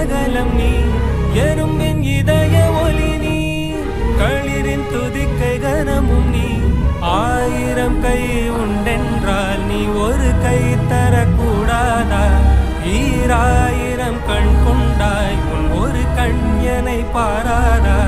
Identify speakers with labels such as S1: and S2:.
S1: சகலம் நீ எறும்பின் இதய ஒலி நீ களிரின் துதிக்கை கனமும் நீ ஆயிரம் கை உண்டென்றால் நீ ஒரு கை தரக்கூடாதா ஈராயிரம் கண் கொண்டாய் உன் ஒரு கண் எனை பாராதா